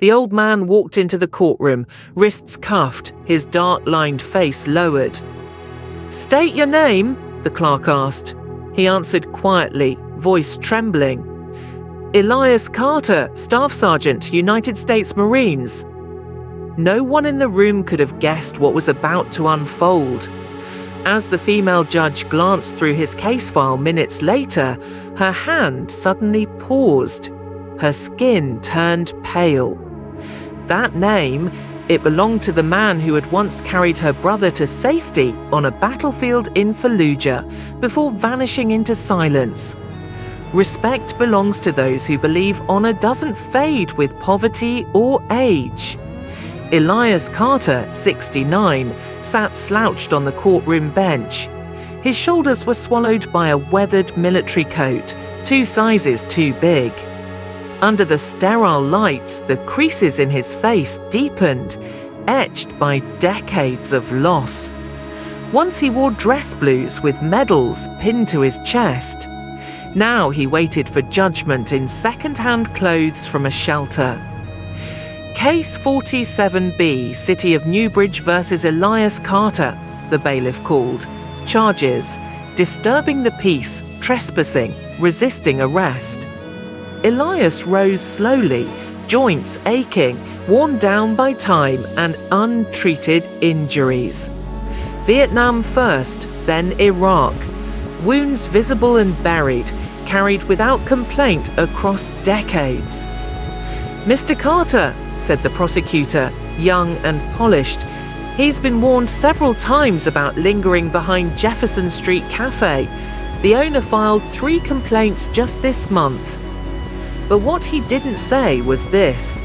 The old man walked into the courtroom, wrists cuffed, his dark-lined face lowered. "State your name," the clerk asked. He answered quietly, voice trembling. "Elias Carter, Staff Sergeant, United States Marines." No one in the room could have guessed what was about to unfold. As the female judge glanced through his case file minutes later, her hand suddenly paused. Her skin turned pale. That name, it belonged to the man who had once carried her brother to safety on a battlefield in Fallujah before vanishing into silence. Respect belongs to those who believe honor doesn't fade with poverty or age. Elias Carter, 69, sat slouched on the courtroom bench. His shoulders were swallowed by a weathered military coat, 2 sizes too big. Under the sterile lights, the creases in his face deepened, etched by decades of loss. Once he wore dress blues with medals pinned to his chest. Now he waited for judgment in second-hand clothes from a shelter. Case 47B, City of Newbridge versus Elias Carter, the bailiff called. Charges: disturbing the peace, trespassing, resisting arrest. Elias rose slowly, joints aching, worn down by time and untreated injuries. Vietnam first, then Iraq. Wounds visible and buried, carried without complaint across decades. "Mr. Carter," said the prosecutor, young and polished. "He's been warned several times about lingering behind Jefferson Street Cafe. The owner filed 3 complaints just this month." But what he didn't say was this.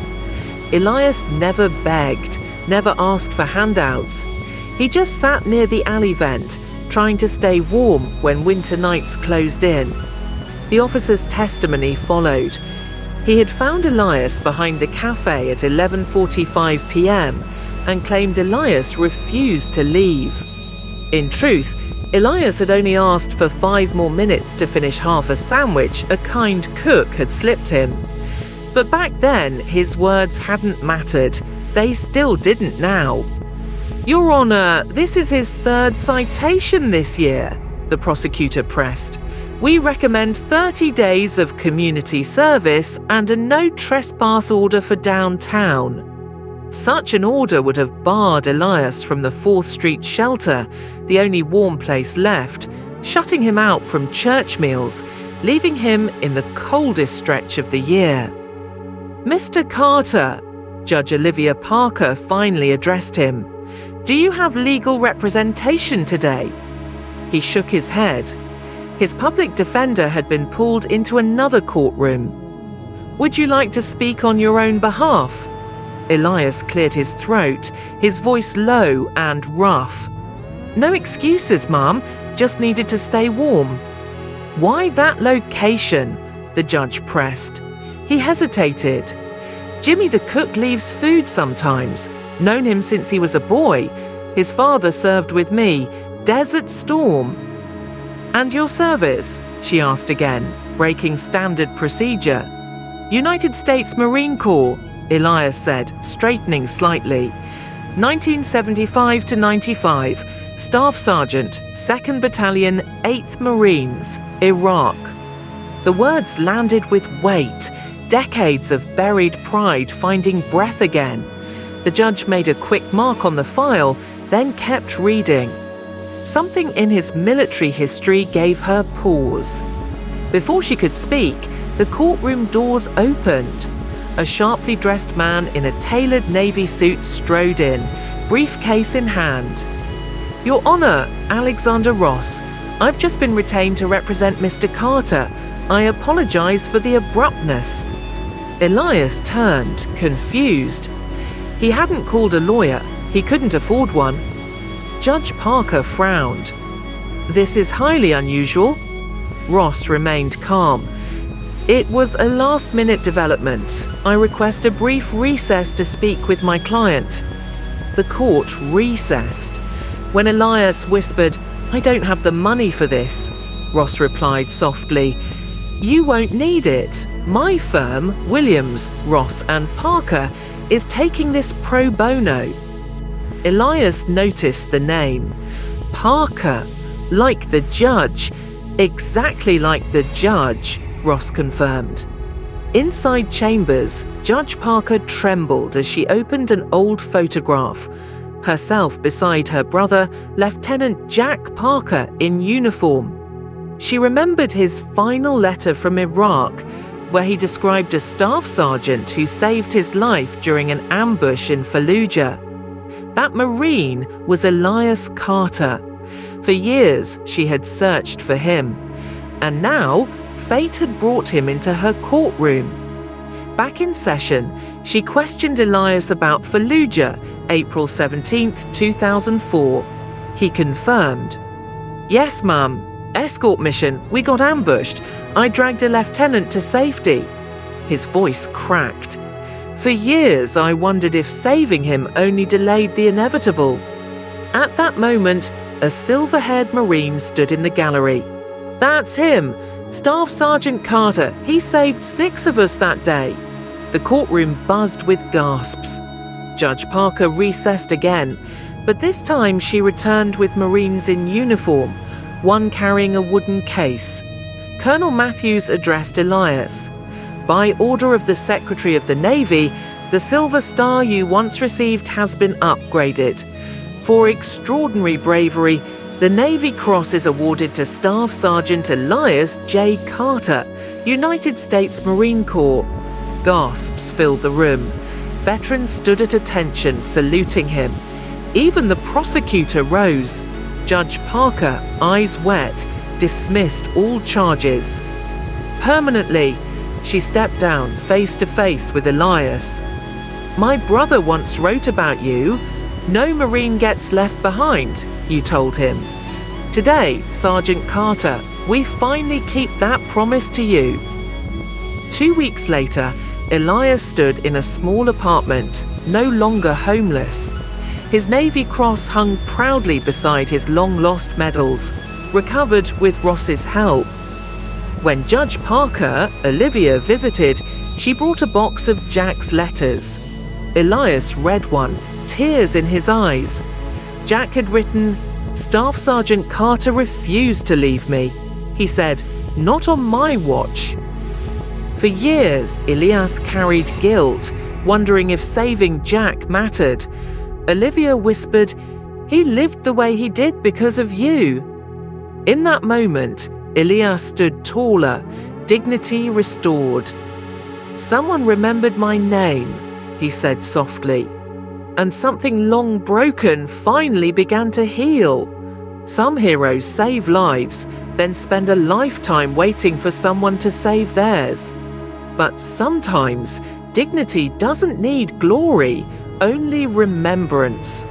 Elias never begged, never asked for handouts. He just sat near the alley vent, trying to stay warm when winter nights closed in. The officer's testimony followed. He had found Elias behind the cafe at 11:45 p.m. and claimed Elias refused to leave. In truth, Elias had only asked for 5 more minutes to finish half a sandwich a kind cook had slipped him. But back then, his words hadn't mattered. They still didn't now. "Your Honor, this is his 3rd citation this year," the prosecutor pressed. "We recommend 30 days of community service and a no trespass order for downtown." Such an order would have barred Elias from the 4th Street shelter, the only warm place left, shutting him out from church meals, leaving him in the coldest stretch of the year. "Mr. Carter," Judge Olivia Parker finally addressed him, "do you have legal representation today?" He shook his head. His public defender had been pulled into another courtroom. "Would you like to speak on your own behalf?" Elias cleared his throat, his voice low and rough. "No excuses, Ma'am. Just needed to stay warm." "Why that location?" the judge pressed. He hesitated. "Jimmy the cook leaves food sometimes. Known him since he was a boy. His father served with me. Desert Storm." "And your service?" she asked again, breaking standard procedure. "United States Marine Corps," Elias said, straightening slightly. 1975 to 95, Staff Sergeant, 2nd Battalion, 8th Marines, Iraq. The words landed with weight, decades of buried pride finding breath again. The judge made a quick mark on the file, then kept reading. Something in his military history gave her pause. Before she could speak, the courtroom doors opened. A sharply dressed man in a tailored navy suit strode in, briefcase in hand. "Your Honor, Alexander Ross, I've just been retained to represent Mr. Carter. I apologize for the abruptness." Elias turned, confused. He hadn't called a lawyer. He couldn't afford one. Judge Parker frowned. "This is highly unusual." Ross remained calm. "It was a last-minute development. I request a brief recess to speak with my client." The court recessed. When Elias whispered, "I don't have the money for this," Ross replied softly, You won't need it. My firm, Williams, Ross and Parker, is taking this pro bono." Elias noticed the name. Parker, like the judge. Exactly like the judge, Ross confirmed. Inside chambers, Judge Parker trembled as she opened an old photograph. Herself beside her brother, Lieutenant Jack Parker in uniform. She remembered his final letter from Iraq, where he described a staff sergeant who saved his life during an ambush in Fallujah. That Marine was Elias Carter. For years, she had searched for him. And now, fate had brought him into her courtroom. Back in session, she questioned Elias about Fallujah, April 17, 2004. He confirmed. "Yes, ma'am. Escort mission. We got ambushed. I dragged a lieutenant to safety." His voice cracked. "For years, I wondered if saving him only delayed the inevitable." At that moment, a silver-haired Marine stood in the gallery. "That's him. Staff Sergeant Carter. He saved 6 of us that day." The courtroom buzzed with gasps. Judge Parker recessed again, but this time she returned with Marines in uniform, one carrying a wooden case. Colonel Matthews addressed Elias. "By order of the Secretary of the Navy, the Silver Star you once received has been upgraded. For extraordinary bravery, the Navy Cross is awarded to Staff Sergeant Elias J. Carter, United States Marine Corps." Gasps filled the room. Veterans stood at attention, saluting him. Even the prosecutor rose. Judge Parker, eyes wet, dismissed all charges. Permanently, she stepped down face to face with Elias. "My brother once wrote about you. No Marine gets left behind," you told him. "Today, Sergeant Carter, we finally keep that promise to you." 2 weeks later, Elias stood in a small apartment, no longer homeless. His Navy Cross hung proudly beside his long-lost medals, recovered with Ross's help. When Judge Parker, Olivia, visited, she brought a box of Jack's letters. Elias read one, tears in his eyes. Jack had written, "Staff Sergeant Carter refused to leave me. He said, 'Not on my watch.'" For years, Elias carried guilt, wondering if saving Jack mattered. Olivia whispered, "He lived the way he did because of you." In that moment, Elias stood taller, dignity restored. "Someone remembered my name," he said softly. "And something long broken finally began to heal." Some heroes save lives, then spend a lifetime waiting for someone to save theirs. But sometimes, dignity doesn't need glory, only remembrance.